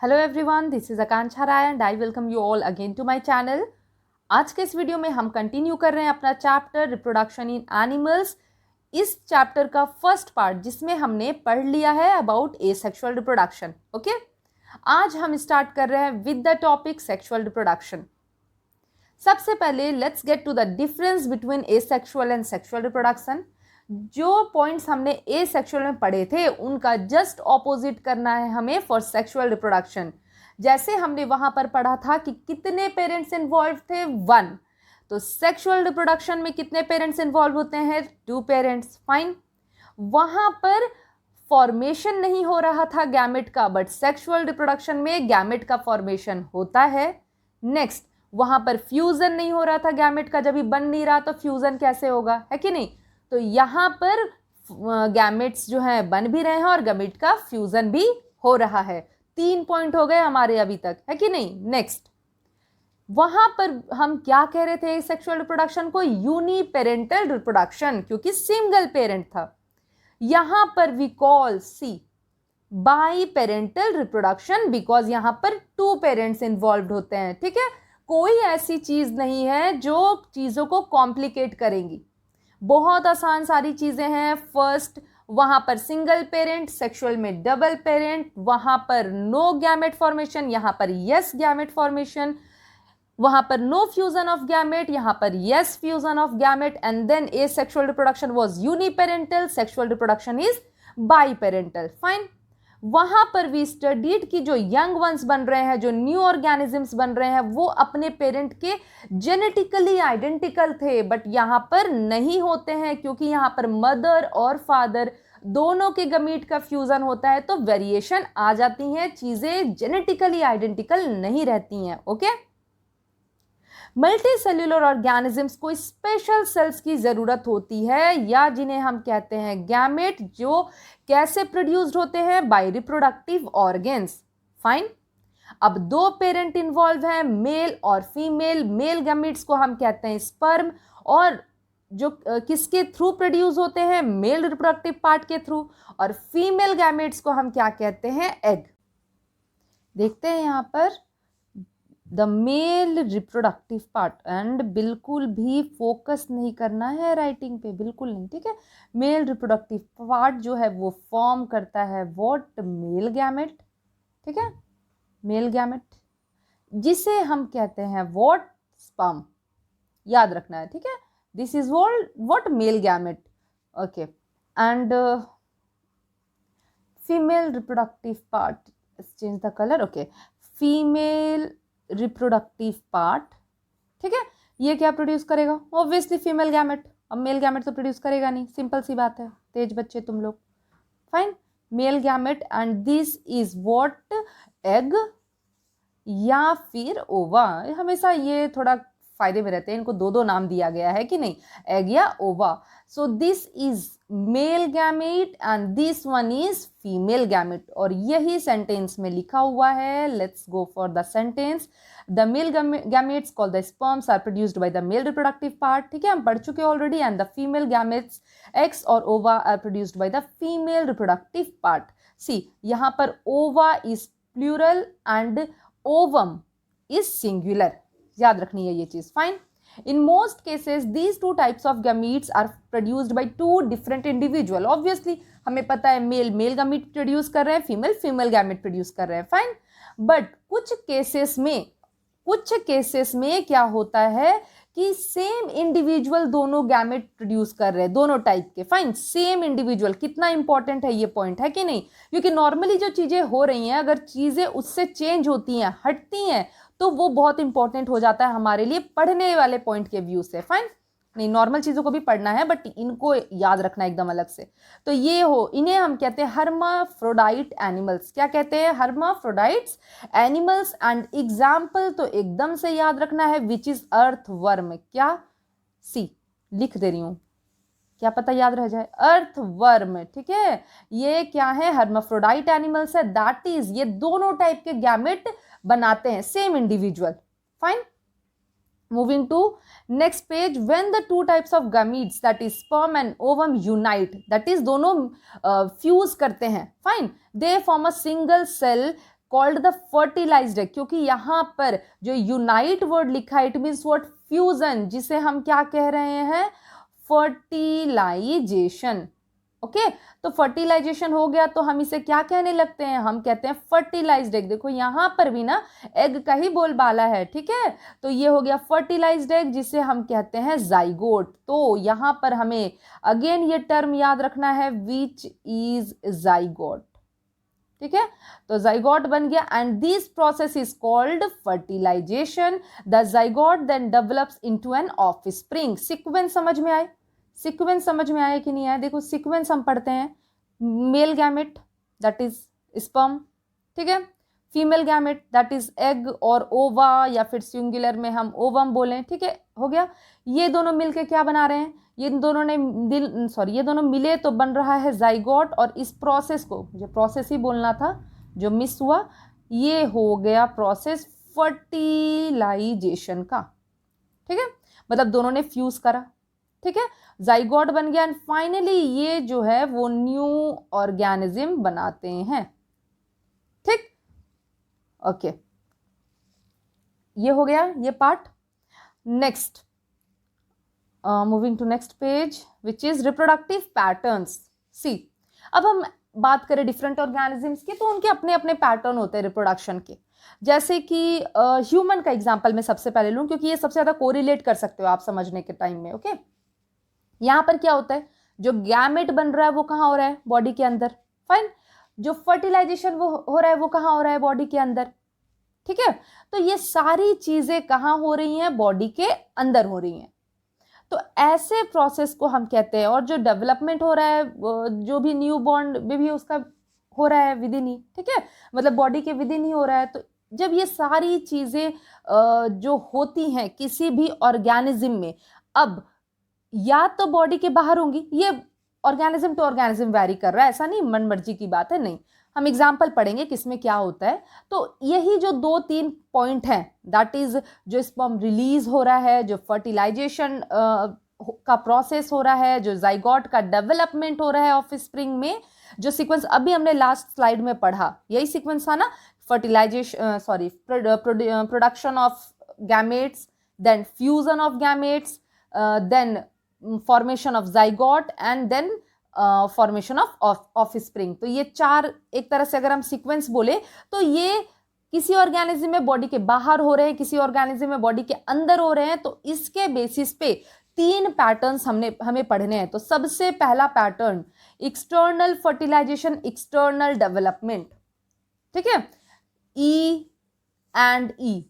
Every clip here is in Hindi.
Hello everyone, this is Akanksha Rai and I welcome you all again to my channel. आज के इस वीडियो में हम कंटिन्यू कर रहे हैं अपना चैप्टर रिप्रोडक्शन इन एनिमल्स। इस चैप्टर का फर्स्ट पार्ट जिसमें हमने पढ़ लिया है अबाउट एसेक्सुअल रिप्रोडक्शन। ओके, आज हम स्टार्ट कर रहे हैं with the topic sexual reproduction. सबसे पहले let's get to the difference between asexual and sexual reproduction. जो पॉइंट्स हमने एसेक्सुअल में पढ़े थे उनका जस्ट ऑपोजिट करना है हमें फॉर सेक्सुअल रिप्रोडक्शन। जैसे हमने वहां पर पढ़ा था कि कितने पेरेंट्स इन्वॉल्व थे, 1। तो सेक्सुअल रिप्रोडक्शन में कितने पेरेंट्स इन्वॉल्व होते हैं, 2 पेरेंट्स। फाइन, वहां पर फॉर्मेशन नहीं हो रहा था गैमेट का, बट सेक्सुअल रिप्रोडक्शन में गैमेट का फॉर्मेशन होता है। नेक्स्ट, वहां पर फ्यूजन नहीं हो रहा था गैमेट का, जब भी बन नहीं रहा तो फ्यूजन कैसे होगा, है कि नहीं। तो यहाँ पर गैमेट्स जो हैं बन भी रहे हैं और गैमेट का फ्यूजन भी हो रहा है। 3 पॉइंट हो गए हमारे अभी तक, है कि नहीं। नेक्स्ट, वहां पर हम क्या कह रहे थे सेक्सुअल रिप्रोडक्शन को, यूनिपेरेंटल रिप्रोडक्शन, क्योंकि सिंगल पेरेंट था। यहां पर we call see biparental reproduction because यहां पर 2 पेरेंट्स इन्वॉल्व होते हैं। ठीक है, कोई ऐसी चीज नहीं है जो चीजों को कॉम्प्लिकेट करेंगी, बहुत आसान सारी चीजें हैं। फर्स्ट, वहां पर सिंगल पेरेंट, सेक्सुअल में डबल पेरेंट, वहां पर नो गैमेट फॉर्मेशन, यहां पर यस गैमेट फॉर्मेशन, वहां पर नो फ्यूजन ऑफ गैमेट, यहां पर yes fusion of gamete, and then asexual reproduction was uniparental, sexual reproduction is biparental. Fine, वहां पर वी स्टडीड कि जो यंग वंस बन रहे हैं, जो न्यू ऑर्गेनिजम्स बन रहे हैं, वो अपने पेरेंट के जेनेटिकली आइडेंटिकल थे, बट यहां पर नहीं होते हैं क्योंकि यहां पर मदर और फादर दोनों के गमीट का फ्यूजन होता है, तो वेरिएशन आ जाती हैं, चीजें जेनेटिकली आइडेंटिकल नहीं रहती हैं। ओके, मल्टी सेल्यूलर ऑर्गेनिजम्स को स्पेशल सेल्स की जरूरत होती है, या जिन्हें हम कहते हैं गैमेट, जो कैसे प्रोड्यूस्ड होते हैं, बाय रिप्रोडक्टिव ऑर्गन्स। फाइन, अब 2 पेरेंट इन्वॉल्व हैं, मेल और फीमेल। मेल गैमेट्स को हम कहते हैं स्पर्म, और जो किसके थ्रू प्रोड्यूस होते हैं, मेल रिप्रोडक्टिव पार्ट के थ्रू, और फीमेल गैमेट्स को हम क्या कहते हैं, एग। देखते हैं यहाँ पर the male reproductive part, and बिल्कुल भी फोकस नहीं करना है राइटिंग पे, बिल्कुल नहीं। ठीक है, मेल रिप्रोडक्टिव पार्ट जो है वो फॉर्म करता है व्हाट, मेल गैमेट। ठीक है, मेल गैमेट जिसे हम कहते हैं व्हाट, स्पर्म, याद रखना है। ठीक है, this is what male gamete. Okay, and female reproductive part, change the colour. Okay, female reproductive part, ठीक है, ये क्या प्रोड्यूस करेगा, ऑब्वियसली फीमेल गैमेट। अब मेल गैमेट तो प्रोड्यूस करेगा नहीं, सिंपल सी बात है, तेज बच्चे तुम लोग। Fine, mail gamete, and this is what, egg या फिर ओवा। हमेशा ये थोड़ा फायदे में रहते हैं, इनको 2 नाम दिया गया है कि नहीं, एग या ova. So this is male gamete and this one is female gamete, और यही सेंटेंस में लिखा हुआ है। Let's go for the sentence. The male gametes called the sperms are produced by the male reproductive part, ठीक है, हम पढ़ चुके already, and the female gametes eggs और ova are produced by the female reproductive part. See, यहाँ पर ova is plural and ovum is singular, याद रखनी है ये चीज। Fine, in most cases these 2 types of gametes are produced by 2 different individual। obviously हमें पता है मेल मेल गैमेट प्रोड्यूस कर रहे हैं, फीमेल फीमेल गैमेट प्रोड्यूस कर रहे हैं। फाइन, बट कुछ केसेस में क्या होता है कि सेम इंडिविजुअल दोनों गैमेट प्रोड्यूस कर रहे हैं, दोनों टाइप के। फाइन, सेम इंडिविजुअल, कितना इंपॉर्टेंट है ये पॉइंट, है कि नहीं, क्योंकि नॉर्मली जो चीजें हो रही हैं, अगर चीजें उससे चेंज होती हैं, हटती हैं, तो वो बहुत इंपॉर्टेंट हो जाता है हमारे लिए पढ़ने वाले पॉइंट के व्यू से। फाइन, नहीं, नॉर्मल चीजों को भी पढ़ना है, बट इनको याद रखना एकदम अलग से। तो ये हो, इन्हें हम कहते हैं हर्माफ्रोडाइट एनिमल्स। क्या कहते हैं, हर्माफ्रोडाइट्स एनिमल्स, एंड एग्जाम्पल तो एकदम से याद रखना है, विच इज अर्थवर्म। क्या, सी लिख दे रही हूं, क्या पता याद रह जाए, अर्थवर्म। ठीक है, ये क्या है, हर्माफ्रोडाइट एनिमल्स है, दैट इज ये दोनों टाइप के गैमेट बनाते हैं, same individual. Fine, moving to next page, when the 2 types of gametes, that is sperm and ovum, unite, that is दोनों fuse करते हैं, fine, they form a single cell called the fertilised egg, क्योंकि यहाँ पर जो यूनाइट वर्ड लिखा है इट मीन्स व्हाट, फ्यूजन, जिसे हम क्या कह रहे हैं, फर्टिलाइजेशन। ओके, तो फर्टिलाइजेशन हो गया तो हम इसे क्या कहने लगते हैं, हम कहते हैं फर्टिलाइज्ड एग। देखो यहाँ पर भी ना एग का ही बोलबाला है, ठीक है, तो ये हो गया फर्टिलाइज्ड एग जिसे हम कहते हैं जाइगोट। तो यहाँ पर हमें अगेन ये टर्म याद रखना है, विच इज जाइगोट, ठीक है, तो जाइगोट बन गया and this process is called fertilisation. The zygote then develops into an offspring. Sequence समझ में आए, सीक्वेंस समझ में आया कि नहीं आया, देखो सीक्वेंस हम पढ़ते हैं, male gamete that is sperm, ठीक है, female gamete that is egg और ओवा, या फिर सिंगुलर में हम ओवम बोलें, ठीक है, हो गया। ये दोनों मिलके क्या बना रहे हैं, ये दोनों मिले तो बन रहा है जाइगोट, और इस प्रोसेस को, मुझे प्रोसेस ही बोलना था जो मिस हुआ, ये हो गया प्रोसेस फर्टिलाइजेशन का, ठीक है, मतलब दोनों ने फ्यूज करा, ठीक है, जाइगोट बन गया एंड फाइनली ये जो है वो न्यू ऑर्गेनिज्म बनाते हैं, ठीक, ओके, ये हो गया ये part. Next, moving to next page which is reproductive patterns. See, अब हम बात करें डिफरेंट ऑर्गेनिजम्स की, तो उनके अपने अपने पैटर्न होते हैं रिप्रोडक्शन के। जैसे कि ह्यूमन का एग्जांपल मैं सबसे पहले लूं क्योंकि ये सबसे ज़्यादा कोरिलेट कर सकते हो आप समझने के टाइम में। ओके, यहाँ पर क्या होता है, जो गैमेट बन रहा है वो कहाँ हो रहा है, बॉडी के अंदर, फाइन, जो फर्टिलाइजेशन वो हो रहा है वो कहाँ हो रहा है, बॉडी के अंदर, ठीक है, तो ये सारी चीजें कहाँ हो रही हैं, बॉडी के अंदर हो रही हैं। तो ऐसे प्रोसेस को हम कहते हैं, और जो डेवलपमेंट हो रहा है जो भी न्यू बॉर्न बेबी उसका हो रहा है विद इन ही, ठीक है, मतलब बॉडी के विद इन ही हो रहा है। तो जब ये सारी चीजें जो होती हैं किसी भी ऑर्गेनिज्म में, अब या तो बॉडी के बाहर होंगी, ये ऑर्गेनिज्म टू ऑर्गेनिज्म वैरी कर रहा है, ऐसा नहीं मन मर्जी की बात है, नहीं, हम एग्जाम्पल पढ़ेंगे किसमें क्या होता है। तो यही जो 2-3 पॉइंट हैं, दैट इज जो स्पर्म रिलीज हो रहा है, जो फर्टिलाइजेशन का प्रोसेस हो रहा है, जो जाइगोट का डेवलपमेंट हो रहा है ऑफस्प्रिंग में, जो सीक्वेंस अभी हमने लास्ट स्लाइड में पढ़ा, यही सीक्वेंस था ना, fertilisation production of gametes, then fusion of gametes, then formation of zygote and then formation of offspring. तो ये 4 एक तरह से अगर हम सीक्वेंस बोले तो ये किसी ऑर्गेनिज्म में बॉडी के बाहर हो रहे हैं, किसी ऑर्गेनिज्म में बॉडी के अंदर हो रहे हैं। तो इसके बेसिस पे 3 पैटर्न्स हमें पढ़ने हैं। तो सबसे पहला pattern external fertilisation, external development, ठीक है, E and E,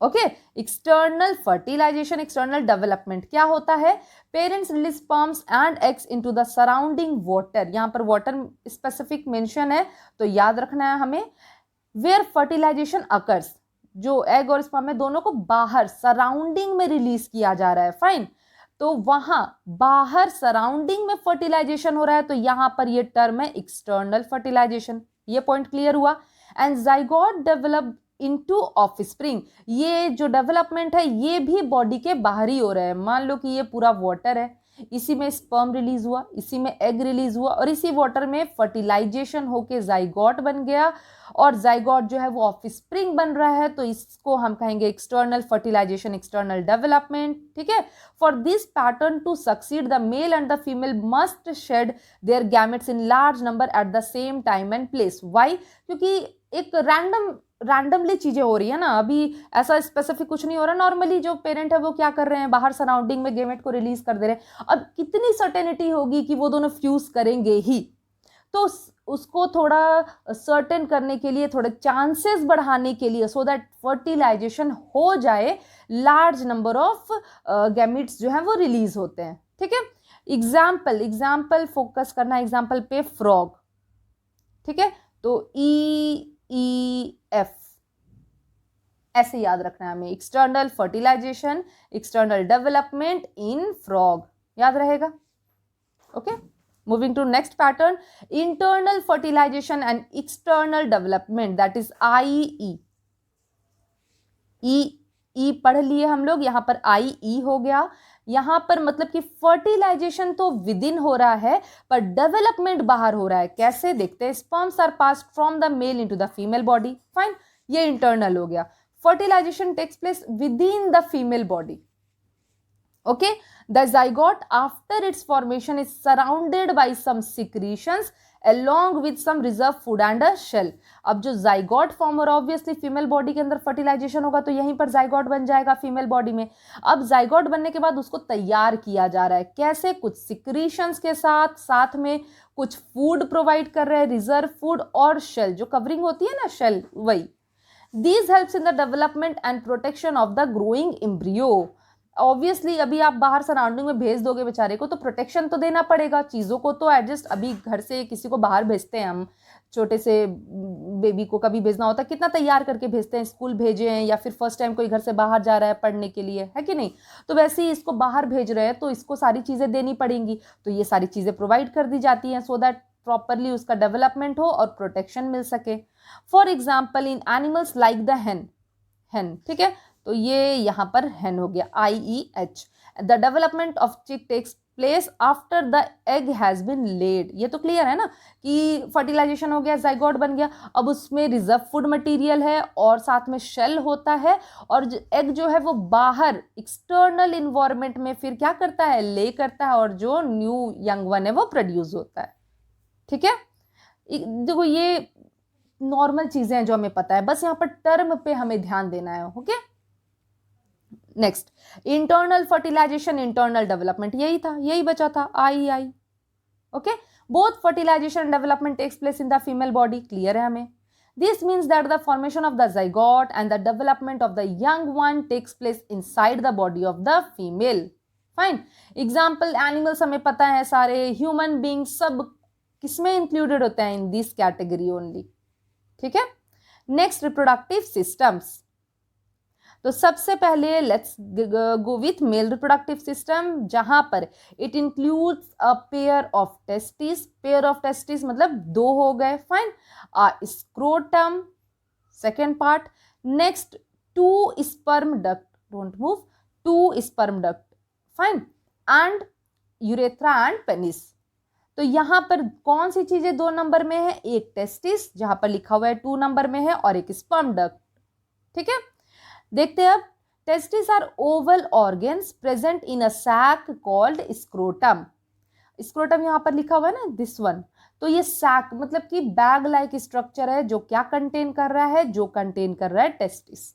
okay, external fertilisation, external development क्या होता है, parents release sperms and eggs into the surrounding water, यहां पर वाटर स्पेसिफिक मेंशन है तो याद रखना है हमें, वेयर फर्टिलाइजेशन अकर्स, जो एग और स्पर्म है दोनों को बाहर सराउंडिंग में रिलीज किया जा रहा है, फाइन, तो वहां बाहर सराउंडिंग में फर्टिलाइजेशन हो रहा है, तो यहां पर ये टर्म है एक्सटर्नल फर्टिलाइजेशन, ये पॉइंट क्लियर हुआ। And zygote develop into offspring, ये जो डेवलपमेंट है ये भी बॉडी के बाहर ही हो रहा है। मान लो कि ये पूरा वाटर है, इसी में स्पर्म रिलीज हुआ, इसी में एग रिलीज हुआ, और इसी वाटर में फर्टिलाइजेशन होके जाइगोट बन गया, और जाइगोट जो है वो ऑफस्प्रिंग बन रहा है, तो इसको हम कहेंगे एक्सटर्नल फर्टिलाइजेशन, एक्सटर्नल डेवलपमेंट, ठीक है। For this pattern to succeed the male and the female must shed their gametes in large number at the same time and place. Why? क्योंकि एक रैंडमली चीजें हो रही है ना, अभी ऐसा स्पेसिफिक कुछ नहीं हो रहा, नॉर्मली जो पेरेंट है वो क्या कर रहे हैं, बाहर सराउंडिंग में गैमेट को रिलीज कर दे रहे हैं। अब कितनी सर्टेनिटी होगी कि वो दोनों फ्यूज करेंगे ही, तो उसको थोड़ा सर्टेन करने के लिए, थोड़े चांसेस बढ़ाने के लिए, सो दैट फर्टिलाइजेशन हो जाए, लार्ज नंबर ऑफ गैमेट्स जो है वो रिलीज होते हैं, ठीक है। एग्जाम्पल फोकस करना एग्जाम्पल पे, फ्रॉग, ठीक है, तो EEF ऐसे याद रखना है हमें, external fertilisation, external development in frog, याद रहेगा, okay. Moving to next pattern, internal fertilisation and external development, that is IE। E पढ़ लिए हम लोग, यहां पर IE हो गया, यहाँ पर मतलब कि फर्टिलाइजेशन तो विद इन हो रहा है पर डेवलपमेंट बाहर हो रहा है। कैसे देखते हैं, sperms are passed from the male into the female body, fine, ये इंटरनल हो गया। Fertilisation takes place within the female body, okay. The zygote after its formation is surrounded by some secretions along with some reserve food and a shell. अब जो जाइगोट फॉर्म हो रहा है ऑब्वियसली फीमेल बॉडी के अंदर फर्टिलाइजेशन होगा तो यहीं पर जाइगोट बन जाएगा फीमेल बॉडी में। अब जाइगोट बनने के बाद उसको तैयार किया जा रहा है कैसे, कुछ सिक्रीशंस के साथ, साथ में कुछ फूड प्रोवाइड कर रहे हैं, रिजर्व फूड और शेल, जो कवरिंग होती है ना शेल, वही। These helps in the development and protection of the growing embryo. Obviously अभी आप बाहर सराउंडिंग में भेज दोगे बेचारे को तो प्रोटेक्शन तो देना पड़ेगा, चीज़ों को तो एडजस्ट, अभी घर से किसी को बाहर भेजते हैं हम, छोटे से बेबी को कभी भेजना होता है कितना तैयार करके भेजते हैं, स्कूल भेजे हैं या फिर फर्स्ट टाइम कोई घर से बाहर जा रहा है पढ़ने के लिए, है कि नहीं, तो वैसे ही इसको बाहर भेज रहे हैं तो इसको सारी चीज़ें देनी पड़ेंगी, तो ये सारी चीज़ें प्रोवाइड कर दी जाती हैं सो दैट प्रॉपरली उसका डेवलपमेंट हो और प्रोटेक्शन मिल सके। For example in animals like the hen, ठीक है, तो ये यहाँ पर hen हो गया, IEH। The development of chick takes place after the egg has been laid. ये तो क्लियर है ना कि फर्टिलाइजेशन हो गया, जाइगोट बन गया, अब उसमें रिजर्व फूड मटेरियल है और साथ में शेल होता है और एग जो है वो बाहर एक्सटर्नल इन्वायरमेंट में फिर क्या करता है, ले करता है और जो न्यू यंग वन है वो प्रोड्यूस होता है, ठीक है। देखो ये नॉर्मल चीजें हैं जो हमें पता है, बस यहाँ पर टर्म पे हमें ध्यान देना है, okay. Next, internal fertilisation, internal development, यही था, यही बचा था, IEI, okay. Both fertilisation development takes place in the female body, clear है हमें। This means that the formation of the zygote and the development of the young one takes place inside the body of the female, fine. Example animals हमें पता है सारे, ह्यूमन बींग सब किसमें इंक्लूडेड होते हैं, इन दिस कैटेगरी ओनली, ठीक है। Next, reproductive systems. तो सबसे पहले let's go with male reproductive system, जहां पर it includes a pair of testis, pair of testis मतलब 2 हो गए, fine. Scrotum, second part. Next, 2 sperm duct, don't move, 2 sperm duct, fine, and urethra and penis. तो यहाँ पर कौन सी चीजें 2 नंबर में है, एक टेस्टिस जहां पर लिखा हुआ है 2 नंबर में है और एक स्पर्म डक्ट, ठीक है। देखते हैं अब, testis are oval organs present in a sac called scrotum. Scrotum यहाँ पर लिखा हुआ है ना, दिस वन, तो ये सैक मतलब कि बैग लाइक स्ट्रक्चर है जो क्या कंटेन कर रहा है, जो कंटेन कर रहा है टेस्टिस,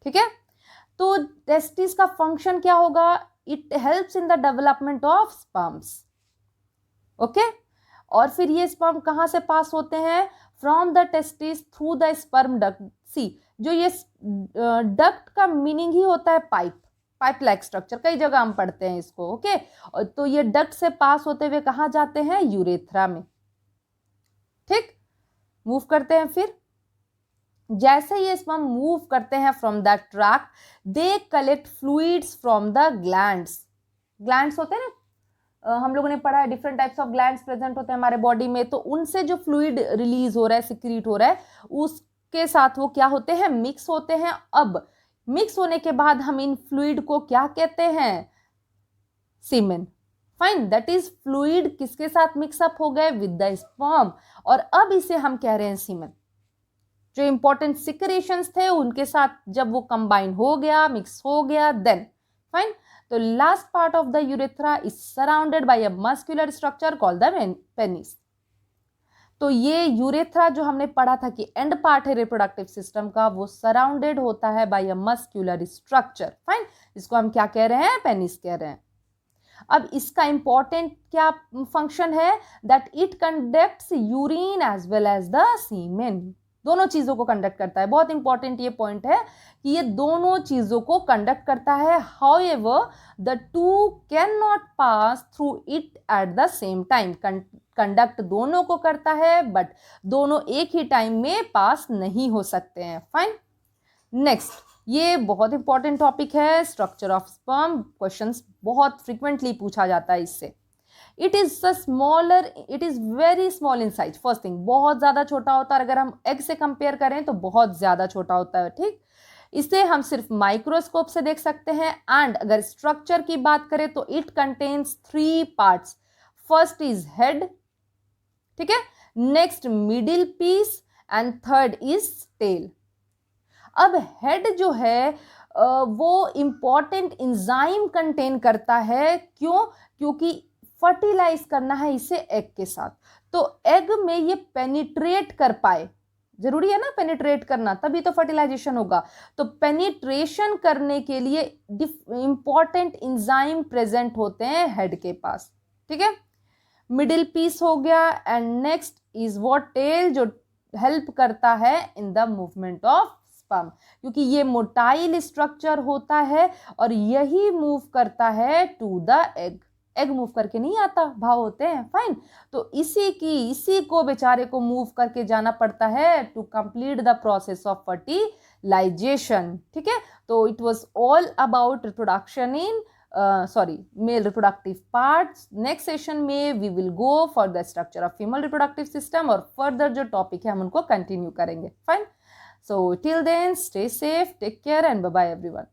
ठीक है। तो टेस्टिस का फंक्शन क्या होगा, it helps in the development of sperms, okay. और फिर ये स्पर्म कहाँ से पास होते हैं, from the testis through the sperm duct. See, जो ये डक्ट का मीनिंग ही होता है पाइप लाइक स्ट्रक्चर, कई जगह हम पढ़ते हैं इसको, ओके। तो ये डक्ट से पास होते हुए कहाँ जाते हैं, यूरेथ्रा में, ठीक। मूव करते हैं, फिर जैसे ये स्पर्म मूव करते हैं from the track, they collect fluids from the glands होते हैं ना, हम लोगों ने पढ़ा है different types of glands present होते हैं हमारे बॉडी में, तो उनसे जो फ्लूइड रिलीज हो रहा है, सिक्रीट हो रहा है, उसके साथ वो क्या होते हैं, मिक्स होते हैं। अब मिक्स होने के बाद हम इन फ्लूइड को क्या कहते हैं, सीमेन, फाइन। दैट इज फ्लूइड किसके साथ मिक्सअप हो गए, विद द स्पर्म, और अब इसे हम कह रहे हैं सीमेन। जो इंपॉर्टेंट सिक्रेशंस थे उनके साथ जब वो कंबाइन हो गया, मिक्स हो गया, देन फाइन। तो last part of the urethra is surrounded by a muscular structure called the penis. तो ये यूरेथ्रा जो हमने पढ़ा था कि एंड पार्ट है रिप्रोडक्टिव सिस्टम का, वो सराउंडेड होता है by a muscular structure, fine. इसको हम क्या कह रहे हैं, पेनिस कह रहे हैं। अब इसका इंपॉर्टेंट क्या फंक्शन है, that it conducts urine as well as the semen, दोनों चीजों को कंडक्ट करता है। बहुत इंपॉर्टेंट ये पॉइंट है कि ये दोनों चीजों को कंडक्ट करता है। However the two can not pass through it at the same time, conduct दोनों को करता है बट दोनों एक ही टाइम में पास नहीं हो सकते हैं, फाइन। नेक्स्ट, ये बहुत इंपॉर्टेंट टॉपिक है, स्ट्रक्चर ऑफ स्पर्म, क्वेश्चंस बहुत फ्रिक्वेंटली पूछा जाता है इससे। It is very small in size, first thing बहुत ज्यादा छोटा होता है, अगर हम एग से कंपेयर करें तो बहुत ज्यादा छोटा होता है, ठीक। इसे हम सिर्फ माइक्रोस्कोप से देख सकते हैं। एंड अगर स्ट्रक्चर की बात करें तो it contains 3 parts. First is head, ठीक है, next middle piece and third is tail. अब हेड जो है वो इंपॉर्टेंट इंजाइम कंटेन करता है। क्यों? क्योंकि फर्टिलाइज करना है इसे एग के साथ, तो एग में ये पेनिट्रेट कर पाए, जरूरी है ना पेनिट्रेट करना, तभी तो फर्टिलाइजेशन होगा। तो पेनिट्रेशन करने के लिए इंपॉर्टेंट इंजाइम प्रेजेंट होते हैं हेड के पास, ठीक है। मिडिल पीस हो गया and next is what? Tail, जो हेल्प करता है in the movement of sperm, क्योंकि ये मोटाइल स्ट्रक्चर होता है और यही मूव करता है to the egg. Egg move करके नहीं आता, भाव होते हैं, फाइन। तो इसी को बेचारे को मूव करके जाना पड़ता है to complete the process of fertilisation, ठीक है। तो it was all about reproduction in male reproductive parts. Next session में we will go for the structure of female reproductive system, और फर्दर जो टॉपिक है हम उनको कंटिन्यू करेंगे, fine. So till then, stay safe, take care, and bye bye everyone.